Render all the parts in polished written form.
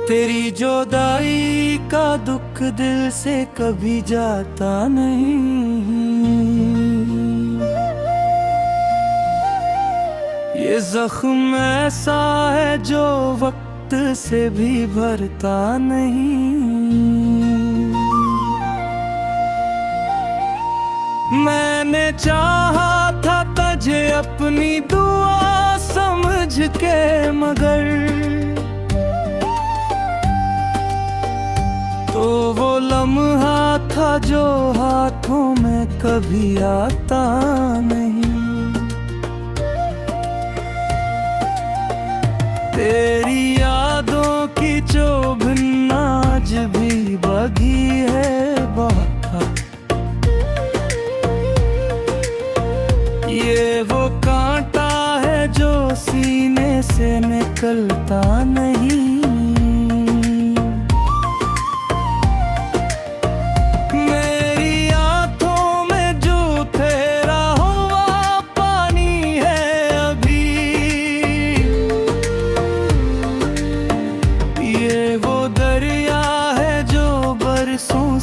तेरी जुदाई का दुख दिल से कभी जाता नहीं। ये जख्म ऐसा है जो वक्त से भी भरता नहीं। मैंने चाहा था तुझे अपनी दुआ समझ के, मगर तो वो लम्हा था जो हाथों में कभी आता नहीं। तेरी यादों की चुभन आज भी बगी है बहुत। ये वो कांटा है जो सीने से निकलता नहीं।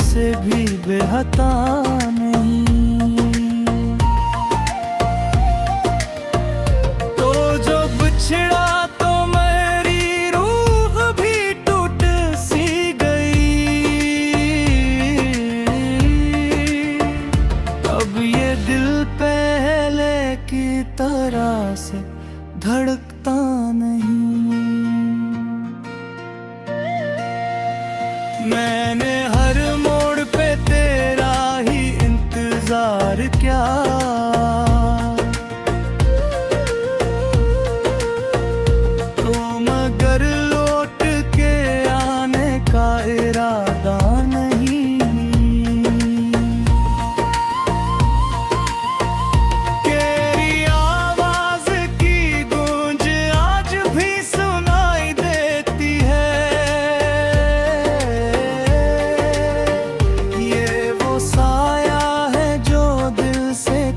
से भी बेहता नहीं। तो जो बिछड़ा तो मेरी रूह भी टूट सी गई। अब ये दिल पहले की तरह से धड़कता नहीं। मैंने हर मोड़ पे तेरा ही इंतजार किया, तो मगर लौट के आने का इरादा नहीं। तेरी आवाज की गूंज आज भी सुनाई देती है।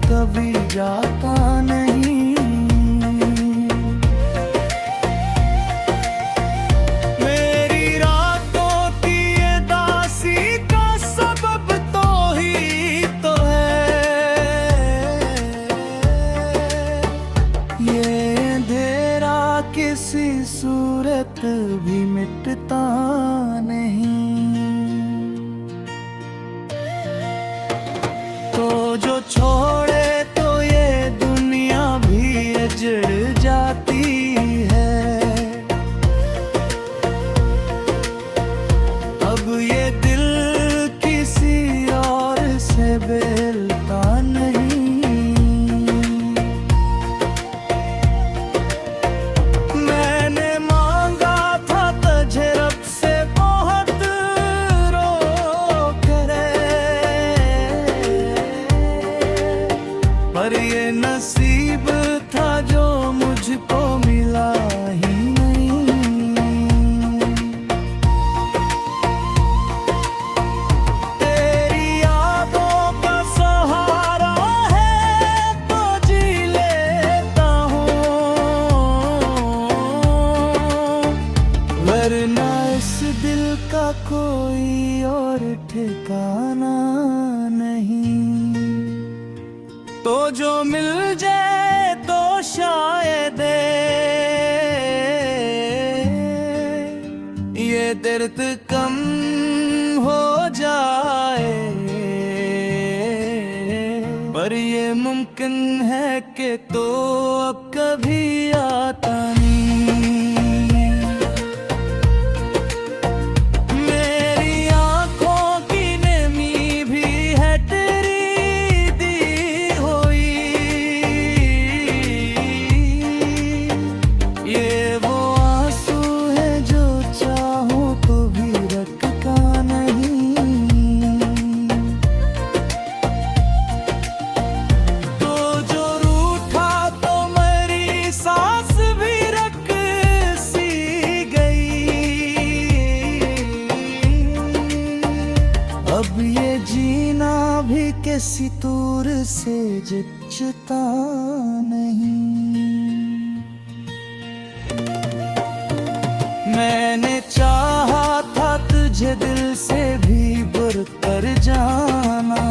कभी जाता नहीं। मेरी रातों की ये दासी का सबब तो ही तो है। ये अंधेरा किसी सूरत भी मिटता नहीं। तो जो छोड़े तो ये दुनिया भी उजड़ जाती है। अब ये दिल किसी और से बेलता नहीं। मैंने मांगा था तुझे रब से बहुत रो करे, पर ये नसीब था जो मुझको मिला ही नहीं। तेरी यादों का सहारा है तो जी लेता हूँ, वरना इस दिल का कोई और ठिकाना नहीं। तो जो मिल जाए तो शायद ये दर्द कम हो जाए, पर ये मुमकिन है कि तो अब कभी आता नहीं। अब ये जीना भी किसी दूर से जचता नहीं। मैंने चाहा जाना।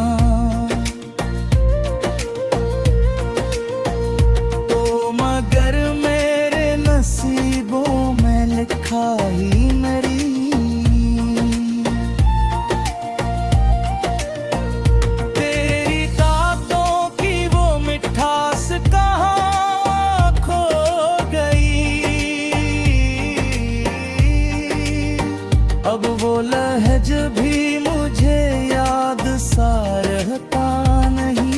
तो मगर मेरे नसीबों में लिखा ही मेरी, तेरी ताकों की वो मिठास कहाँ खो गई। अब वो लहज भी मुझे याद सा रहता नहीं।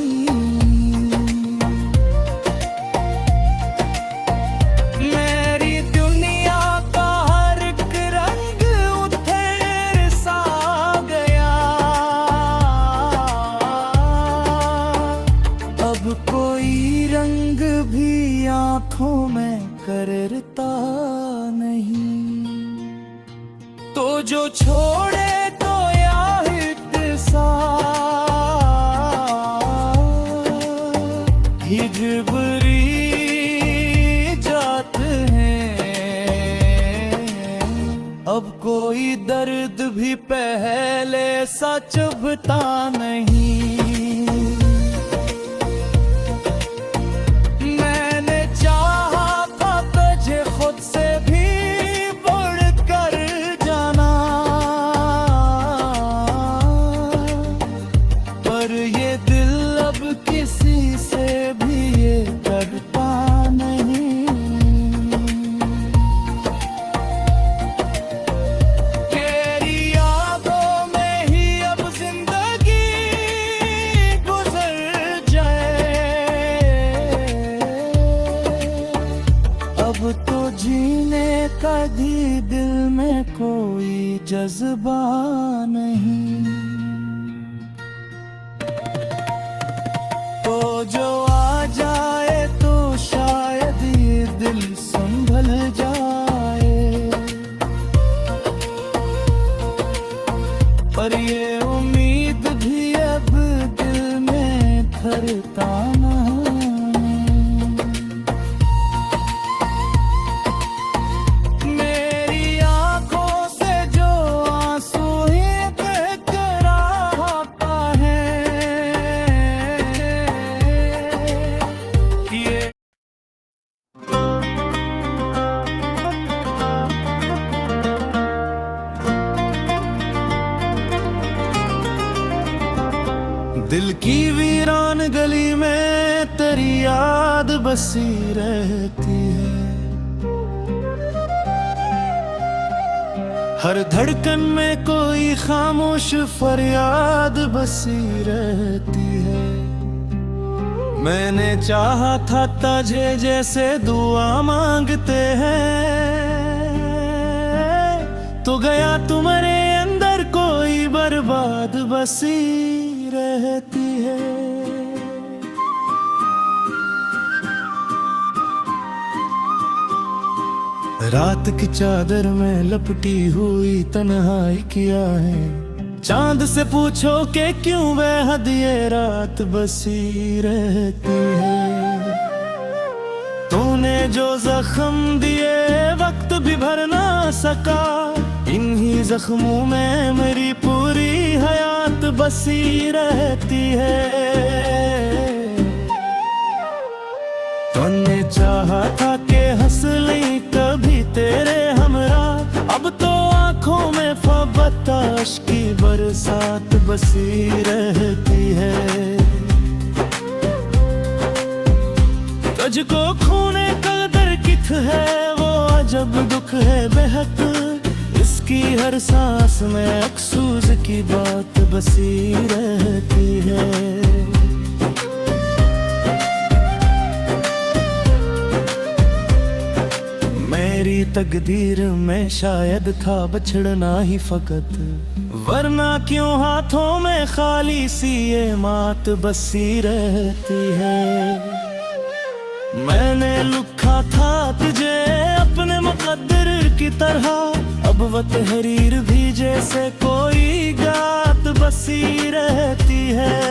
मेरी दुनिया का हर एक रंग उधेर सा गया। अब कोई रंग भी आंखों में करता नहीं। तो जो छोड़े तो या हिटसा हिजबरी जात हैं। अब कोई दर्द भी पहले सा चुभता नहीं। मैंने चाहा था तुझे खुद से भी बढ़कर जाना, पर ये दिल अब किसी से भी ये करता नहीं। तेरी यादों में ही अब जिंदगी गुजर जाए। अब तो जीने का भी दिल में कोई जज्बा नहीं। तो जो आ जाए तो शायद ये दिल संभल जाए, पर ये उम्मीद भी अब दिल में धरता नहीं। मेरी आंखों से जो आंसू ही बहकर आता है, ये दिल की वीरान गली में तेरी याद बसी रहती है। हर धड़कन में कोई खामोश फरियाद बसी रहती है। मैंने चाहा था तुझे जैसे दुआ मांगते हैं, तो गया तुम्हारे अंदर कोई बर्बाद बसी रहती है। रात की चादर में लपटी हुई तन्हाई किया है। चांद से पूछो कि क्यों बेहद ये रात बसी रहती है। तूने जो जख्म दिए वक्त भी भर ना सका, इन्हीं जख्मों में मेरी पूरी हयात बसी रहती है। तूने चाहा था कि हंस ली कभी तेरे हमरा, अब तो आंखों में फबताश की बरसात बसी रहती है। तुझको खूने कदर किथ है वो अजब दुख है बेहद, इसकी हर सांस में अफसोस की बात बसी रहती है। मेरी तकदीर में शायद था बछड़ना ही फकत, वरना क्यों हाथों में खाली सी ये मात बसी रहती है। मैंने लिखा था तुझे अपने मुकद्दर की तरह, अब वो तहरीर भी जैसे कोई गात बसी रहती है।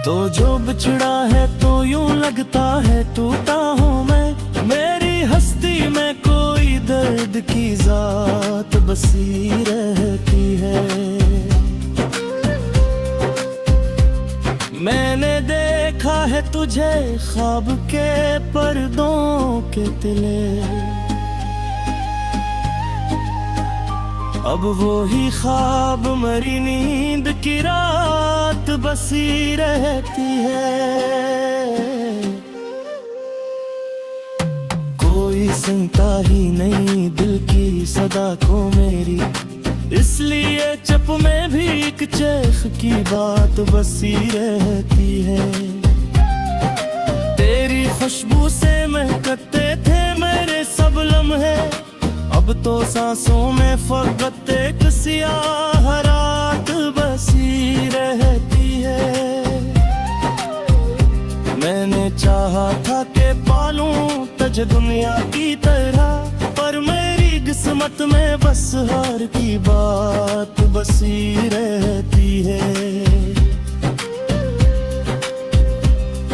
तो जो बिछड़ा है तो यूं लगता है टूटा हूँ मैं, मेरी हस्ती में कोई दर्द की जात बसी रहती है। मैंने देखा है तुझे ख्वाब के पर्दों के तिले, अब वो ही ख्वाब मरी नींद की रात बसी रहती है। कोई सुनता ही नहीं दिल की सदा को मेरी, इसलिए चुप में भी एक चेख की बात बसी रहती है। तेरी खुशबू से महकते थे मेरे सब लम्हे, अब तो सांसों में फकत एक सियाह रात बसी रहती है। मैंने चाहा था कि पालूं तुझे दुनिया की तरह, पर मेरी किस्मत में बस हार की बात बसी रहती है।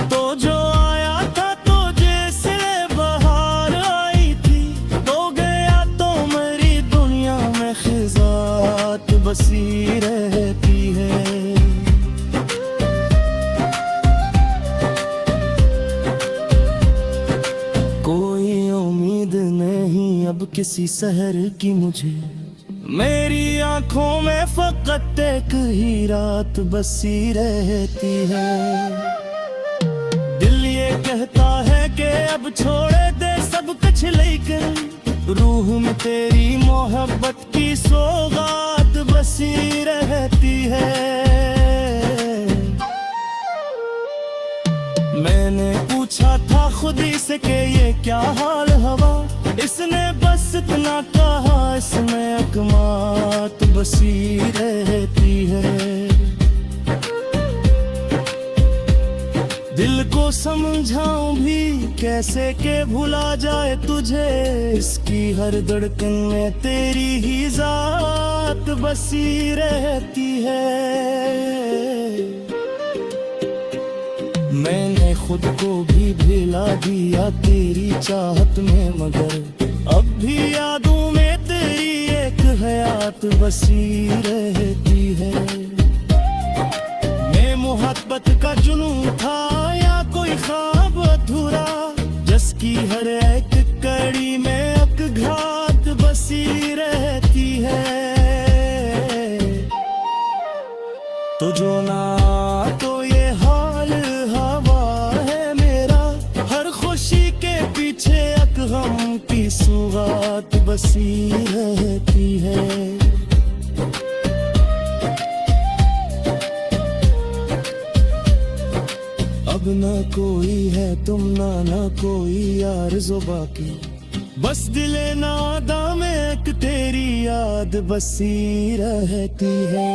तो जो आया था तो जैसे बाहर आई थी, तो गया तो मेरी दुनिया में खिजात बसी रहती है। कोई उम्मीद नहीं अब किसी शहर की मुझे, मेरी आंखों में फकत एक ही रात बसी रहती है। दिल ये कहता है कि अब छोड़े दे सब कुछ, लेकिन रूह में तेरी मोहब्बत की सौगात बसी रहती है। मैंने पूछा था खुदी से कि ये क्या हाल हवा, इसने बस इतना कहा इसमें अकमात बसी रहती है। दिल को समझाऊं भी कैसे के भुला जाए तुझे, इसकी हर धड़कन में तेरी ही जात बसी रहती है। मैंने खुद को भी भिला दिया तेरी चाहत में, मगर अब भी यादों में तेरी एक हयात बसी रहती है। मैं मोहब्बत का जुनून था या कोई ख्वाब अधूरा, जिसकी हर एक कड़ी में एक घात बसी रहती है। तो जो ना तो ये हाल हवा है मेरा, हर खुशी के पीछे एक गम की सुगात बसी रहती है। अब ना कोई है तुम ना कोई आरज़ो बाकी, बस दिले नादा में एक तेरी याद बसी रहती है।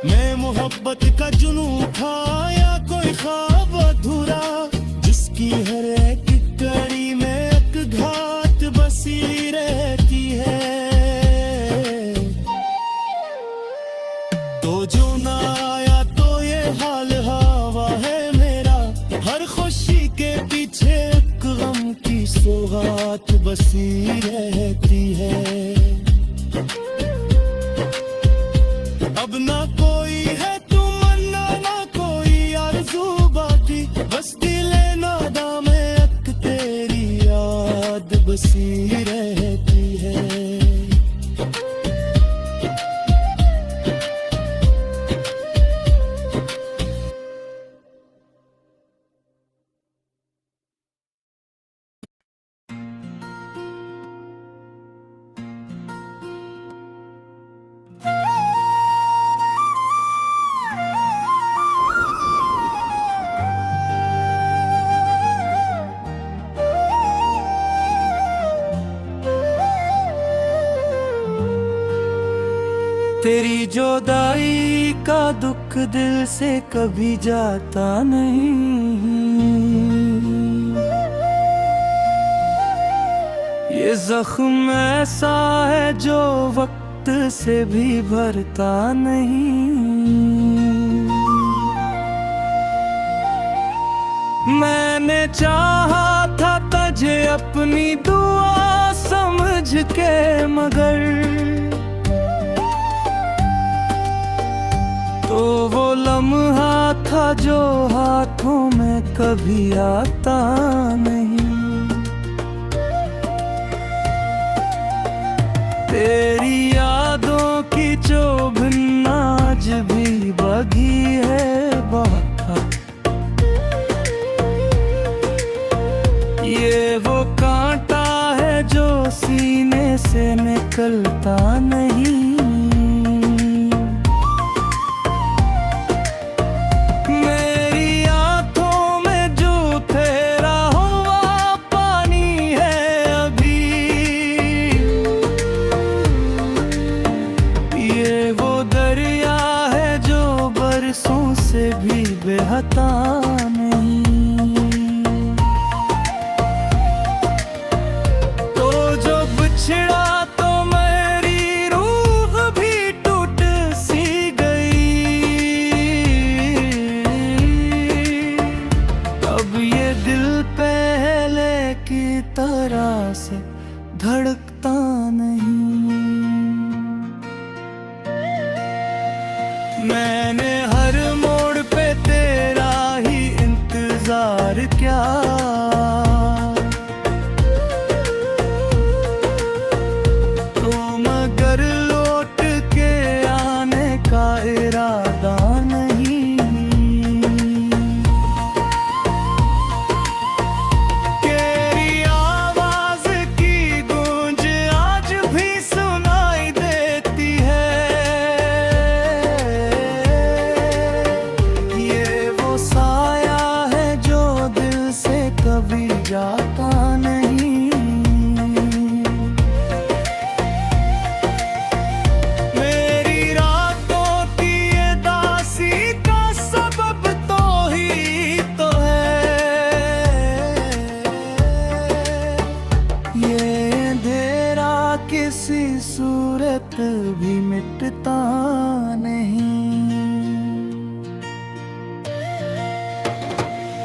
मैं मोहब्बत का जुनून था या कोई ख्वाब अधूरा, जिसकी हर एक कड़ी में एक घात बसी रहती है। तो जो ना आया तो ये हाल हवा है मेरा, हर खुशी के पीछे एक गम की सौगात बसी रहती है। अब ना कोई है तमन्ना ना कोई आरज़ू बाकी, बस दिले नादा में एक तेरी याद बसी रहती है। तेरी जुदाई का दुख दिल से कभी जाता नहीं, ये जख्म ऐसा है जो वक्त से भी भरता नहीं। मैंने चाहा था तुझे अपनी दुआ समझ के, मगर तो वो लम्हा था जो हाथों में कभी आता नहीं। तेरी यादों की चुभन आज भी बगी है बहा। ये वो कांटा है जो सीने से निकलता नहीं। से भी बेहता नहीं। तो जो बिछड़ा तो मेरी रूह भी टूट सी गई। अब ये दिल पहले की तरह से धड़कता नहीं। मैंने हर मोड़ पे तेरा ही इंतजार किया, तो मगर लौट के आने का इरादा नहीं। तेरी आवाज की गूंज आज भी सुनाई देती है। कभी जाता नहीं। मेरी रातों की ये दासी का सबब तो ही तो है। ये अंधेरा किसी सूरत भी मिटता नहीं।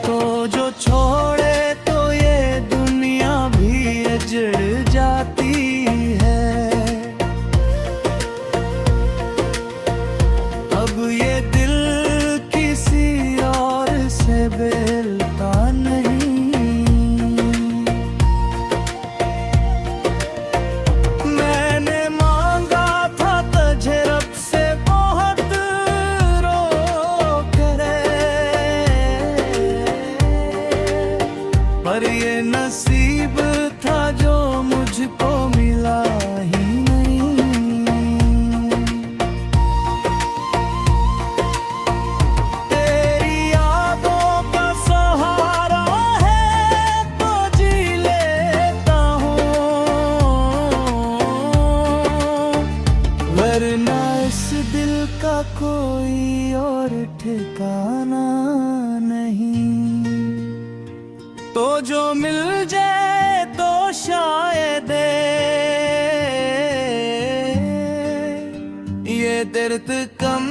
तो जो छोड़े जड़ जाती है। अब ये दिल किसी और से बेलता नहीं। मैंने मांगा था तुझे रब से बहुत रो करे, पर ये नसीब था जो मुझको मिला ही नहीं। तेरी यादों का सहारा है तो जी लेता हूँ, वरना इस दिल का कोई और ठिकाना नहीं। तो जो मिल जाए तो शायद ये दर्द कम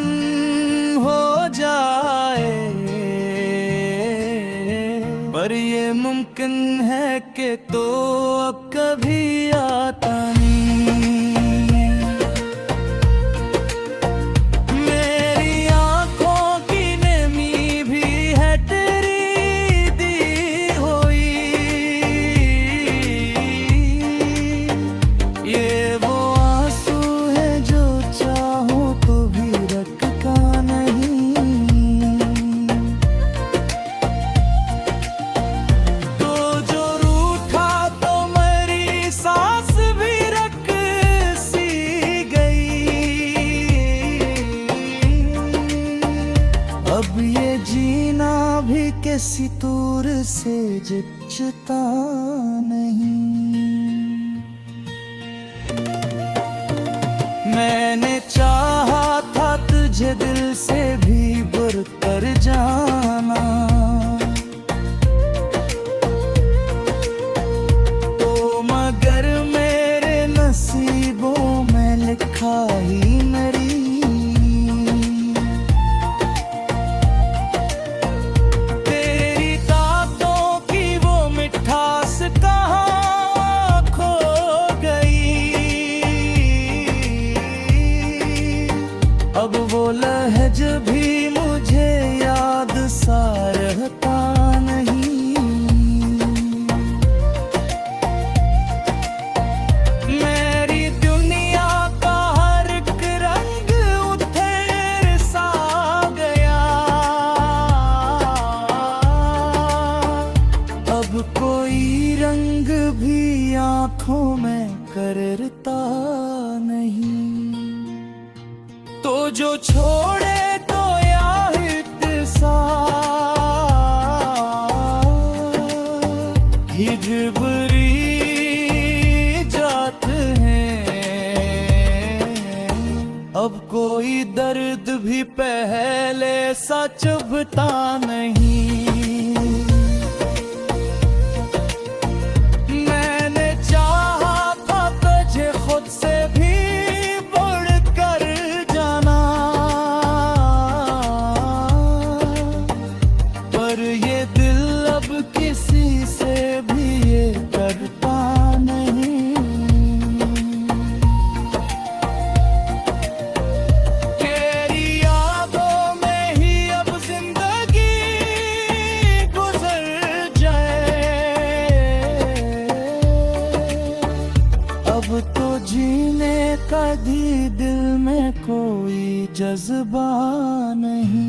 हो जाए, पर ये मुमकिन है कि तो अब कभी आता नहीं। किसी दूर से जचता नहीं। मैंने चाहा था तुझे दिल से भी बढ़कर जाना, तो मगर मेरे नसीबों में लिखा ही मेरी। कहाँ खो गई आंखों में करता नहीं। तो जो छोड़े तो या हिटसा हिजबरी जात हैं। अब कोई दर्द भी पहले सा चुभता नहीं। मैंने चाहा था तुझे खुद से भी बढ़कर जाना, पर ये दिल अब किसी से भी ये करता नहीं। तेरी यादों में ही अब जिंदगी गुजर जाए। अब तो जीने का भी दिल में कोई जज्बा नहीं।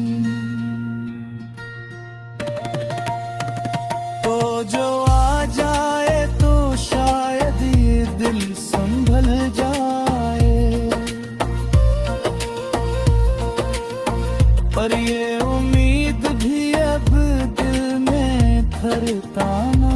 तो जो आ जाए तो शायद ये दिल संभल जाए, पर ये उम्मीद भी अब दिल में धरता ना